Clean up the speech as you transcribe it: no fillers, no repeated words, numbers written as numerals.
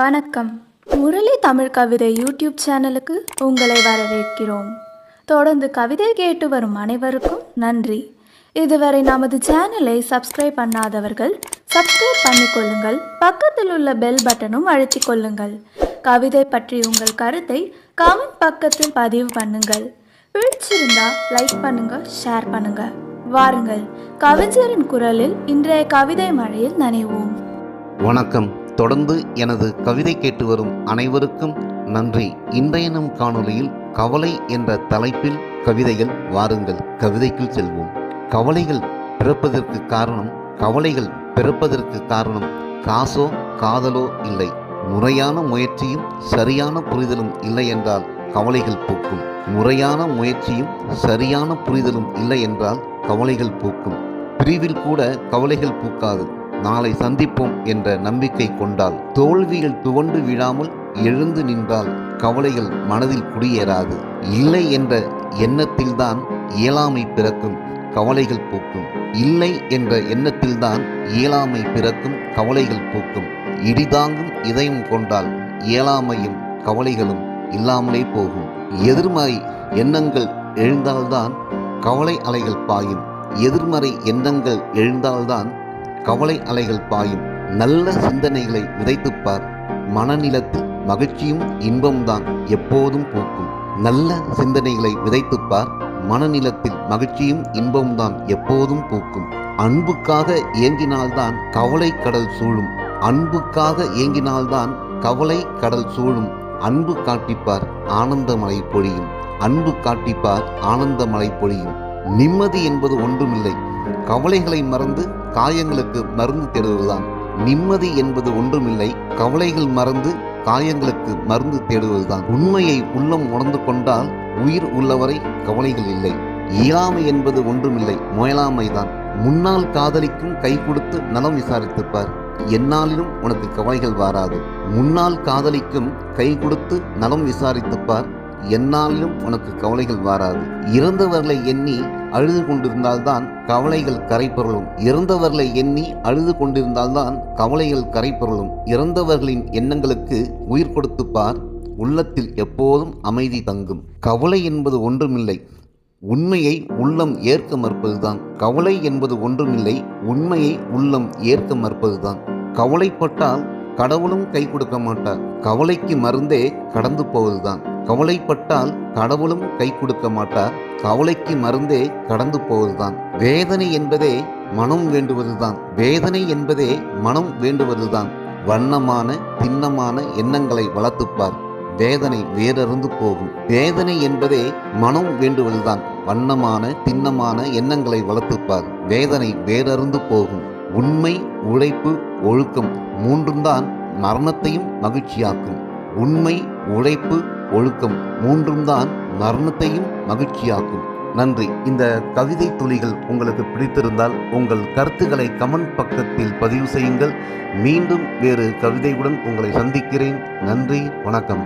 வணக்கம். முரளி தமிழ் கவிதை யூடியூப் சேனலுக்கு உங்களை வரவேற்கிறோம். தொடர்ந்து கவிதை கேட்டு வரும் அனைவருக்கும் நன்றி. இதுவரை நமது சேனலை சப்ஸ்கிரைப் பண்ணாதவர்கள் சப்ஸ்கிரைப் பண்ணிக்கொள்ளுங்கள். பக்கத்தில் உள்ள பெல் பட்டனும் அழுத்திக் கொள்ளுங்கள். கவிதை பற்றி உங்கள் கருத்தை கமெண்ட் பக்கத்தில் பதிவு பண்ணுங்கள். பிடிச்சிருந்தா லைக் பண்ணுங்க, ஷேர் பண்ணுங்க. வாருங்கள், கவிஞரின் குரலில் இன்றைய கவிதை மழையில் நனைவோம். வணக்கம். தொடர்ந்து எனது கவிதை கேட்டு வரும் அனைவருக்கும் நன்றி. இன்றைய நம் காணொளியில் கவலை என்ற தலைப்பில் கவிதைகள். வாருங்கள், கவிதைக்குள் செல்வோம். கவலைகள் பிறப்பதற்கு காரணம் காசோ காதலோ இல்லை. முறையான முயற்சியும் சரியான புரிதலும் இல்லை என்றால் கவலைகள் பூக்கும். முறையான முயற்சியும் சரியான புரிதலும் இல்லை என்றால் கவலைகள் பூக்கும். பிரிவில் கூட கவலைகள் பூக்காது. நாளை சந்திப்போம் என்ற நம்பிக்கை கொண்டால், தோல்வியில் துவண்டு விழாமல் எழுந்து நின்றால் கவலைகள் மனதில் குடியேறாது. இல்லை என்ற எண்ணத்தில்தான் இயலாமை பிறக்கும், கவலைகள் பூக்கும். இல்லை என்ற எண்ணத்தில்தான் இயலாமை பிறக்கும், கவலைகள் பூக்கும். இடிதாங்கும் இதயம் கொண்டால் இயலாமையும் கவலைகளும் இல்லாமலே போகும். எதிர்மறை எண்ணங்கள் எழுந்தால்தான் கவலை அலைகள் பாயும். எதிர்மறை எண்ணங்கள் எழுந்தால்தான் கவலை அலைகள் பாயும். நல்ல சிந்தனைகளை விதைத்துப்பார். மனநிலத்தில் மகிழ்ச்சியும் இன்பம்தான் எப்போதும் பூக்கும். நல்ல சிந்தனைகளை விதைத்துப்பார். மனநிலத்தில் மகிழ்ச்சியும் இன்பம்தான் எப்போதும் பூக்கும். அன்புக்காக ஏங்கினால்தான் கவலை கடல் சூழும். அன்புக்காக ஏங்கினால்தான் கவலை கடல் சூழும். அன்பு காட்டிப்பார், ஆனந்தமழை பொழியும். அன்பு காட்டிப்பார், ஆனந்தமழை பொழியும். நிம்மதி என்பது ஒன்றுமில்லை, கவலைகளை மறந்து காயங்களுக்கு மருந்து தேடுவதுதான். நிம்மதி என்பது ஒன்றுமில்லை, கவலைகள் மறந்து காயங்களுக்கு மருந்து தேடுவதுதான். உண்மையை உள்ளம் உணர்ந்து கொண்டால் உயிர் உள்ளவரை கவலைகள் இல்லை. இயலாமை என்பது ஒன்றுமில்லை, முயலாமைதான். முன்னால் காதலிக்கும் கை கொடுத்து நலம் விசாரித்துப்பார், எந்நாளிலும் உனக்கு கவலைகள் வாராது. முன்னால் காதலிக்கும் கை கொடுத்து நலம் விசாரித்துப்பார், எந்நாளிலும் உனக்கு கவலைகள் வாராது. இறந்தவர்களை எண்ணி அழுது கொண்டிருந்தால்தான் கவலைகள் கரைபொருளும். இறந்தவர்களை எண்ணி அழுது கொண்டிருந்தால்தான் கவலைகள் கரைபொருளும். இறந்தவர்களின் எண்ணங்களுக்கு உயிர் கொடுத்துப்பார், உள்ளத்தில் எப்போதும் அமைதி தங்கும். கவலை என்பது ஒன்றுமில்லை, உண்மையை உள்ளம் ஏற்க மறுப்பதுதான். கவலை என்பது ஒன்றுமில்லை, உண்மையை உள்ளம் ஏற்க மறுப்பதுதான். கவலைப்பட்டால் கடவுளும் கை கொடுக்க மாட்டார், கவலைக்கு மருந்தே கடந்து போவதுதான். கவலைப்பட்டால் கடவுளும் கை கொடுக்க மாட்டார், கவலைக்கு மருந்தே கடந்து போவதுதான். வேதனை என்பதே மனம் வேண்டுவதுதான். வேதனை என்பதே மனம் வேண்டுவதுதான். வண்ணமான திண்ணமான எண்ணங்களை வளர்த்துப்பார், வேதனை வேறறுந்து போகும். வேதனை என்பதே மனம் வேண்டுவதுதான். வண்ணமான திண்ணமான எண்ணங்களை வளர்த்துப்பார், வேதனை வேறறுந்து போகும். உண்மை, உழைப்பு, ஒழுக்கம் மூன்றும் தான் மரணத்தையும் மகிழ்ச்சியாக்கும். உண்மை, உழைப்பு, ஒழுக்கம் மூன்றும் தான் மரணத்தையும் மகிழ்ச்சியாக்கும். நன்றி. இந்த கவிதை துளிகள் உங்களுக்கு பிடித்திருந்தால் உங்கள் கருத்துக்களை கமெண்ட் பக்கத்தில் பதிவு செய்யுங்கள். மீண்டும் வேறு கவிதையுடன் உங்களை சந்திக்கிறேன். நன்றி, வணக்கம்.